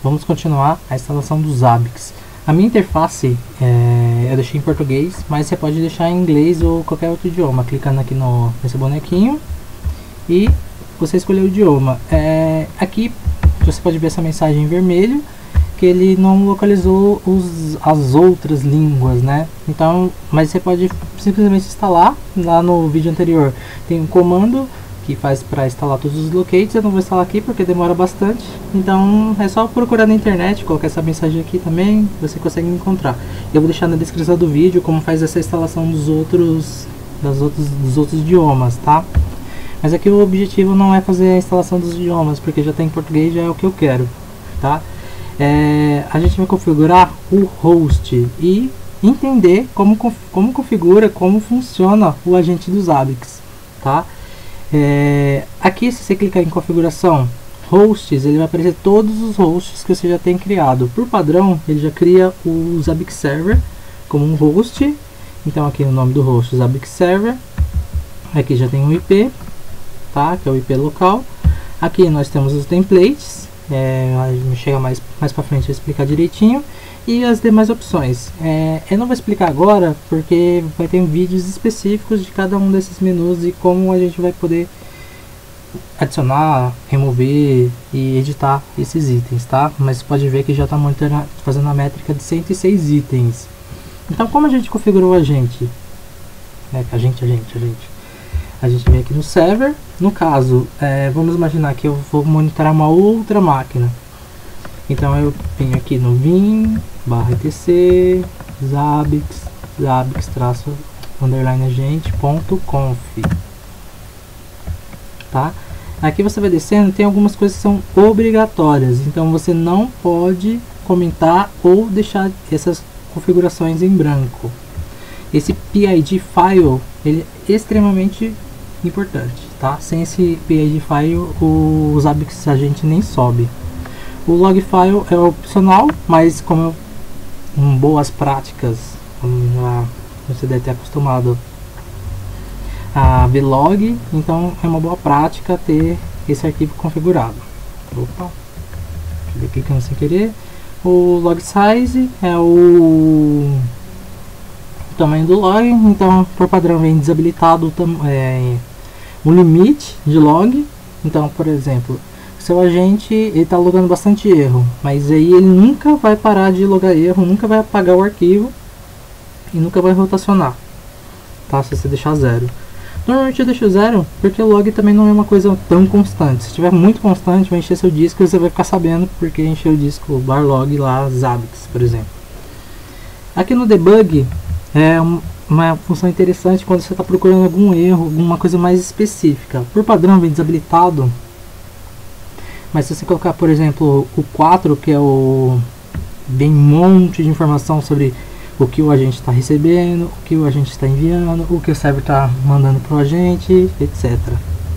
vamos continuar a instalação do Zabbix. A minha interface eu deixei em português, mas você pode deixar em inglês ou qualquer outro idioma, clicando aqui nesse bonequinho e você escolheu o idioma. Aqui você pode ver essa mensagem em vermelho, que ele não localizou as outras línguas, né? Então, mas você pode simplesmente instalar. Lá no vídeo anterior tem um comando que faz para instalar todos os locates. Eu não vou instalar aqui porque demora bastante, então é só procurar na internet, colocar essa mensagem aqui também, você consegue encontrar. Eu vou deixar na descrição do vídeo como faz essa instalação dos outros idiomas, tá? Mas aqui o objetivo não é fazer a instalação dos idiomas, porque já tem em português, já é o que eu quero, tá? A gente vai configurar o host e entender como configura, como funciona o agente do Zabbix, tá? Aqui, se você clicar em configuração hosts, ele vai aparecer todos os hosts que você já tem criado. Por padrão, ele já cria o Zabbix Server como um host. Então aqui o nome do host, Zabbix Server. Aqui já tem um IP, tá? Que é o IP local. Aqui nós temos os templates. Chega mais para frente a explicar direitinho. E as demais opções. Eu não vou explicar agora, porque vai ter vídeos específicos de cada um desses menus e como a gente vai poder adicionar, remover e editar esses itens, tá? Mas você pode ver que já está fazendo a métrica de 106 itens. Então, como a gente configurou o agente? A gente vem aqui no server. No caso, vamos imaginar que eu vou monitorar uma outra máquina. Então eu venho aqui no vim /etc zabbix_agente.conf, tá? Aqui você vai descendo, tem algumas coisas que são obrigatórias, então você não pode comentar ou deixar essas configurações em branco. Esse PID file, ele é extremamente importante, tá? Sem esse PID file o Zabbix agente nem sobe. O log file é opcional, mas como boas práticas, você deve ter acostumado a ver log, então é uma boa prática ter esse arquivo configurado. Opa, clicando sem querer. O log size é o tamanho do log, então por padrão vem desabilitado o limite de log. Então, por exemplo, seu agente está logando bastante erro, mas aí ele nunca vai parar de logar erro, nunca vai apagar o arquivo e nunca vai rotacionar, tá? Se você deixar zero. Normalmente eu deixo zero porque o log também não é uma coisa tão constante. Se estiver muito constante, vai encher seu disco e você vai ficar sabendo porque encheu o disco /log lá Zabbix, por exemplo. Aqui no debug é uma função interessante quando você está procurando algum erro, alguma coisa mais específica. Por padrão vem desabilitado. Mas se você colocar, por exemplo, o 4, que é vem um monte de informação sobre o que o agente está recebendo, o que o agente está enviando, o que o server está mandando para o agente, etc.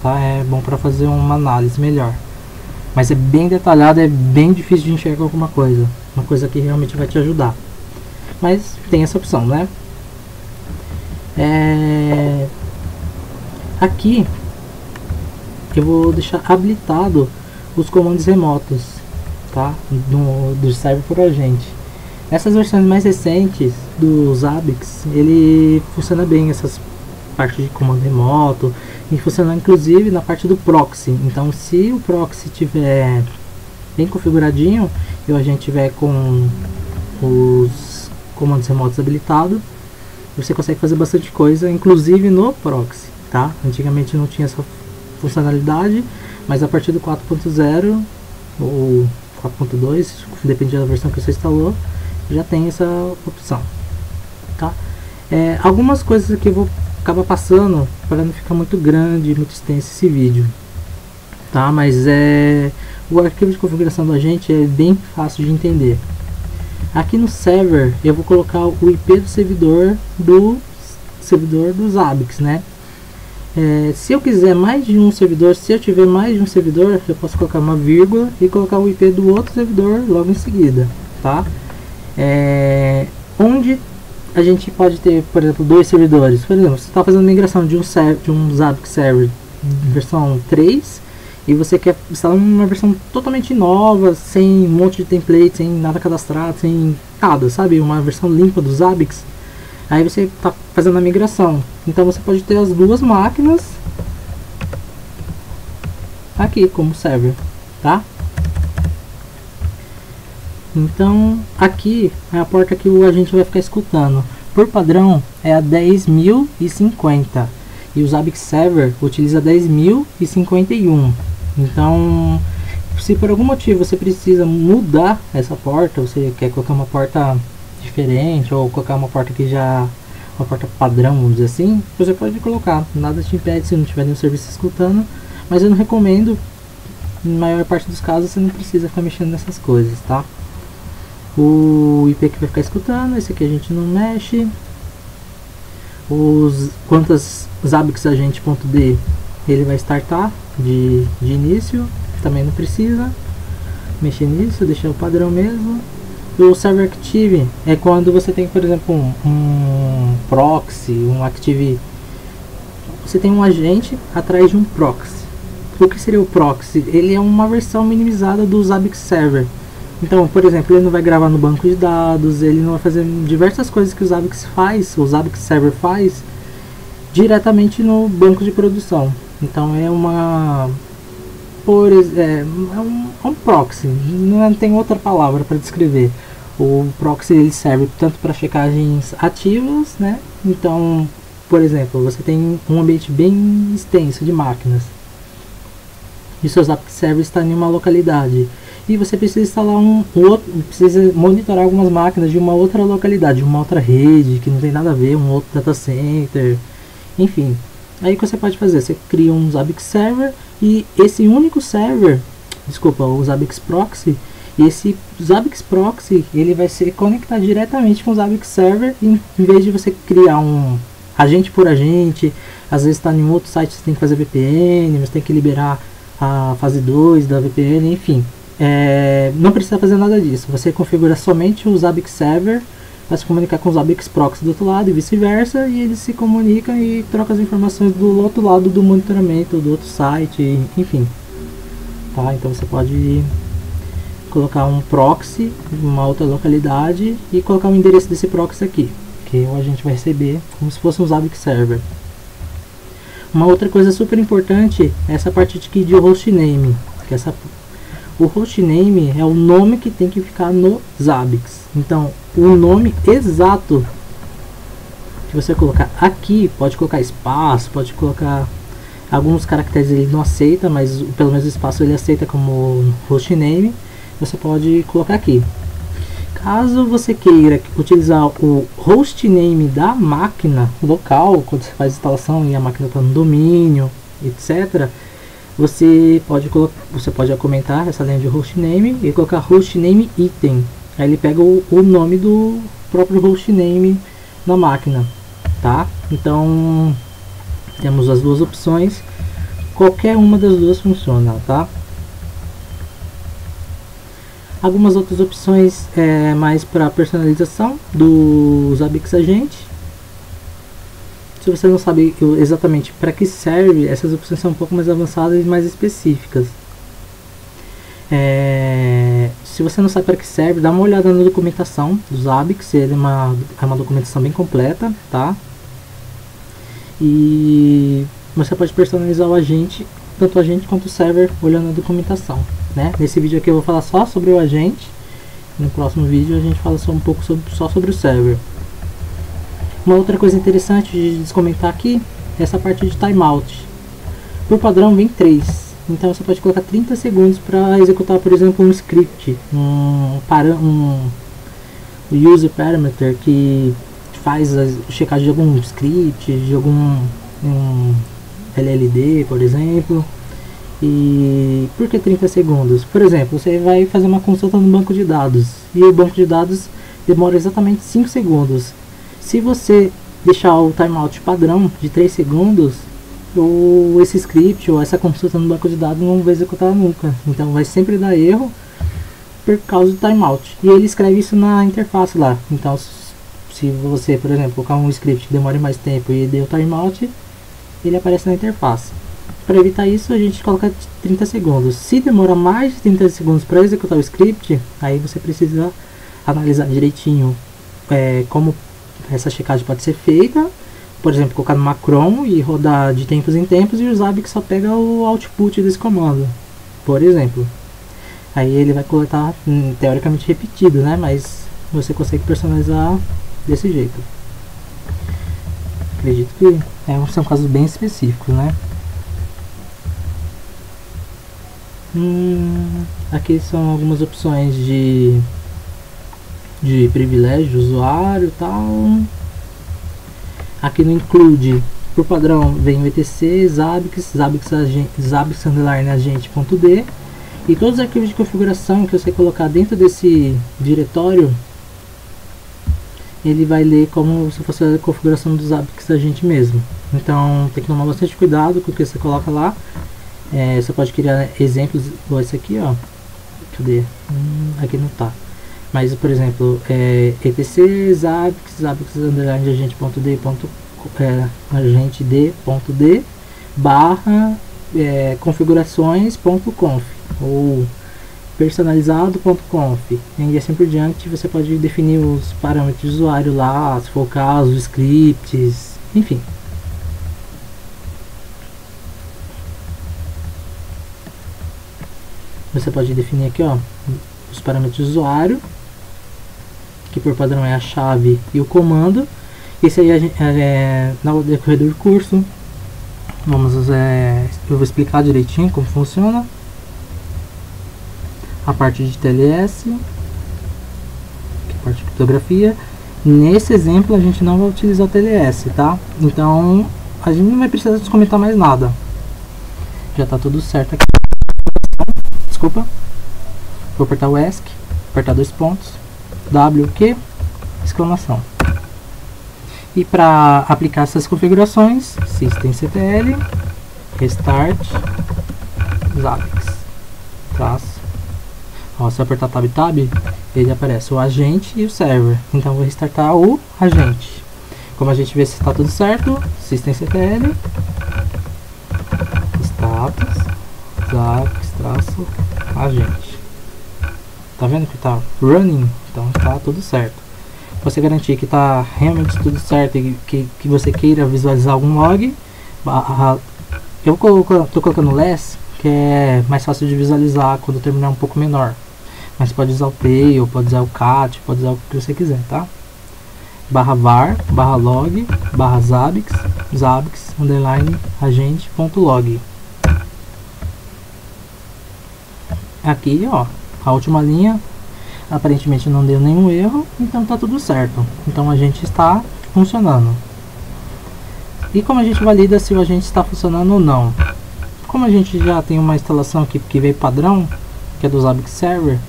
Tá? É bom para fazer uma análise melhor. Mas é bem detalhado, é bem difícil de enxergar alguma coisa. Uma coisa que realmente vai te ajudar. Mas tem essa opção, né? Aqui eu vou deixar habilitado os comandos remotos, tá? Do server por agente. Essas versões mais recentes do Zabbix, ele funciona bem essas partes de comando remoto e funciona inclusive na parte do proxy. Então, se o proxy tiver bem configuradinho e o agente tiver com os comandos remotos habilitados, você consegue fazer bastante coisa, inclusive no proxy, tá? Antigamente não tinha essa funcionalidade, mas a partir do 4.0 ou 4.2, depende da versão que você instalou, já tem essa opção, tá? Algumas coisas aqui eu vou acabar passando para não ficar muito grande, muito extenso esse vídeo, tá? Mas o arquivo de configuração do agente é bem fácil de entender. Aqui no server eu vou colocar o IP do servidor do Zabbix, né? Se eu quiser mais de um servidor, se eu tiver mais de um servidor, eu posso colocar uma vírgula e colocar o IP do outro servidor logo em seguida, tá? Onde a gente pode ter, por exemplo, dois servidores. Por exemplo, você está fazendo migração de um Zabbix Server versão 3 e você quer instalar uma versão totalmente nova, sem um monte de template, sem nada cadastrado, sem nada, sabe? Uma versão limpa do Zabbix. Aí você está fazendo a migração. Então você pode ter as duas máquinas aqui como server, tá? Então aqui é a porta que o agente vai ficar escutando. Por padrão é a 10.050 e o Zabbix Server utiliza 10.051. Então, se por algum motivo você precisa mudar essa porta, você quer colocar uma porta diferente ou colocar uma porta que já uma porta padrão, vamos dizer assim, você pode colocar, nada te impede se não tiver nenhum serviço escutando, mas eu não recomendo. Na maior parte dos casos você não precisa ficar mexendo nessas coisas, tá? O IP que vai ficar escutando, esse aqui a gente não mexe. Quantas Zabbix agente.d ele vai startar de início, também não precisa mexer nisso, deixar o padrão mesmo. O Server Active é quando você tem, por exemplo, um proxy, um Active. Você tem um agente atrás de um proxy. O que seria o proxy? Ele é uma versão minimizada do Zabbix Server. Então, por exemplo, ele não vai gravar no banco de dados, ele não vai fazer diversas coisas que o Zabbix faz, o Zabbix Server faz, diretamente no banco de produção. Então é um proxy, não tem outra palavra para descrever. O proxy ele serve tanto para checagens ativas, né? Então, por exemplo, você tem um ambiente bem extenso de máquinas e seu Zabbix Server está em uma localidade e você precisa instalar precisa monitorar algumas máquinas de uma outra localidade, de uma outra rede que não tem nada a ver, um outro data center, enfim. Aí o que você pode fazer? Você cria um Zabbix Server e esse único server, o Zabbix Proxy, e esse Zabbix Proxy ele vai se conectar diretamente com o Zabbix Server, em vez de você criar um agente por agente. Às vezes está em outro site, você tem que fazer VPN, você tem que liberar a fase 2 da VPN, enfim. Não precisa fazer nada disso, você configura somente o Zabbix Server para se comunicar com o Zabbix Proxy do outro lado e vice-versa, e eles se comunicam e trocam as informações do outro lado do monitoramento, do outro site, enfim. Tá? Então você pode colocar um proxy em uma outra localidade e colocar o endereço desse proxy aqui, que a gente vai receber como se fosse um Zabbix Server. Uma outra coisa super importante é essa parte aqui de hostname, que o hostname é o nome que tem que ficar no Zabbix. Então, o nome exato que você colocar aqui, pode colocar espaço, pode colocar alguns caracteres ele não aceita, mas pelo menos o espaço ele aceita como hostname. Você pode colocar aqui. Caso você queira utilizar o hostname da máquina local, quando você faz a instalação e a máquina está no domínio, etc., você pode comentar essa linha de hostname e colocar hostname item. Aí ele pega o nome do próprio hostname da máquina, tá? Então temos as duas opções, qualquer uma das duas funciona, tá? Algumas outras opções mais para personalização do Zabbix Agente. Se você não sabe exatamente para que serve, essas opções são um pouco mais avançadas e mais específicas. Se você não sabe para que serve, dá uma olhada na documentação do Zabbix, ele é uma documentação bem completa, tá? E você pode personalizar o agente, tanto o agente quanto o server, olhando a documentação, né? Nesse vídeo aqui eu vou falar só sobre o agente, no próximo vídeo a gente fala só um pouco só sobre o server. Uma outra coisa interessante de comentar aqui é essa parte de timeout. Por padrão vem 3, então você pode colocar 30 segundos para executar, por exemplo, um script, um user parameter que faz a checagem de algum script, de algum LLD, por exemplo. E por que 30 segundos? Por exemplo, você vai fazer uma consulta no banco de dados e o banco de dados demora exatamente 5 segundos. Se você deixar o timeout padrão de 3 segundos, esse script ou essa consulta no banco de dados não vai executar nunca. Então vai sempre dar erro por causa do timeout. E ele escreve isso na interface lá. Então se você, por exemplo, colocar um script que demore mais tempo e dê o timeout, ele aparece na interface. Para evitar isso, a gente coloca 30 segundos. Se demora mais de 30 segundos para executar o script, aí você precisa analisar direitinho como essa checagem pode ser feita. Por exemplo, colocar no macron e rodar de tempos em tempos, e o Zabbix só pega o output desse comando, por exemplo. Aí ele vai coletar teoricamente repetido, né? Mas você consegue personalizar desse jeito. Acredito que são casos bem específicos, né? Aqui são algumas opções de privilégio de usuário e tal. Aqui no include, por padrão, vem o etc, Zabbix, Zabbix underline agente.d, e todos os arquivos de configuração que você colocar dentro desse diretório, ele vai ler como se fosse a configuração do Zabbix agente mesmo. Então tem que tomar bastante cuidado com o que você coloca lá. Você pode criar exemplos igual esse aqui, ó. Cadê? Aqui não tá. Mas, por exemplo, etc Zabbix underline agente.d barra configurações.conf ou personalizado.conf, e assim por diante. Você pode definir os parâmetros de usuário lá, se for o caso, os scripts, enfim. Você pode definir aqui, ó, os parâmetros de usuário, que por padrão é a chave e o comando. Esse aí no decorrer do curso eu vou explicar direitinho como funciona a parte de TLS, que é a parte de criptografia. Nesse exemplo a gente não vai utilizar o TLS, tá? Então a gente não vai precisar comentar mais nada, já tá tudo certo aqui. Desculpa, vou apertar o ESC, apertar 2 pontos, WQ, exclamação. E para aplicar essas configurações, systemctl, restart, Zabbix, traço. Ó, se eu apertar tab, ele aparece o agente e o server. Então eu vou restartar o agente. Como a gente vê se está tudo certo, systemctl, status, Zabbix, traço, agente. Tá vendo que tá running? Então tá tudo certo. Você garantir que tá realmente tudo certo e que você queira visualizar algum log, eu tô colocando less, que é mais fácil de visualizar quando o terminal é um pouco menor. Mas pode usar o pay, ou pode usar o cat, pode usar o que você quiser, tá? /var, /log, /zabbix, zabbix, underline, agente.log. Aqui, ó, a última linha, aparentemente não deu nenhum erro, então tá tudo certo. Então a gente está funcionando. E como a gente valida se o agente está funcionando ou não? Como a gente já tem uma instalação aqui que veio padrão, que é do Zabbix Server,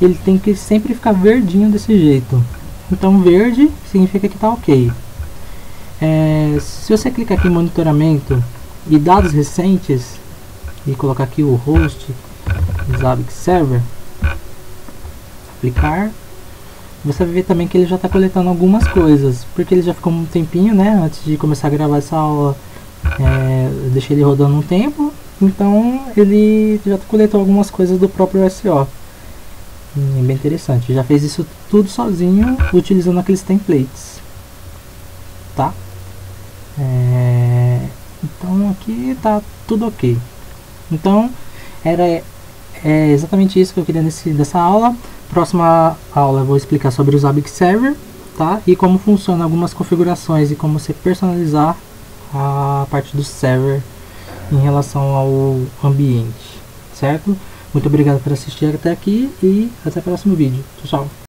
ele tem que sempre ficar verdinho desse jeito. Então verde significa que tá ok. Se você clicar aqui em monitoramento e dados recentes e colocar aqui o host Zabbix Server, aplicar, você vai ver também que ele já está coletando algumas coisas, porque ele já ficou um tempinho, né, antes de começar a gravar essa aula. Eu deixei ele rodando um tempo, então ele já coletou algumas coisas do próprio SO. Bem interessante, já fez isso tudo sozinho utilizando aqueles templates, tá? Então aqui tá tudo ok. Então é exatamente isso que eu queria dessa aula. Próxima aula eu vou explicar sobre o Zabbix Server, tá? E como funciona algumas configurações e como você personalizar a parte do server em relação ao ambiente, certo? Muito obrigado por assistir até aqui e até o próximo vídeo. Tchau, tchau.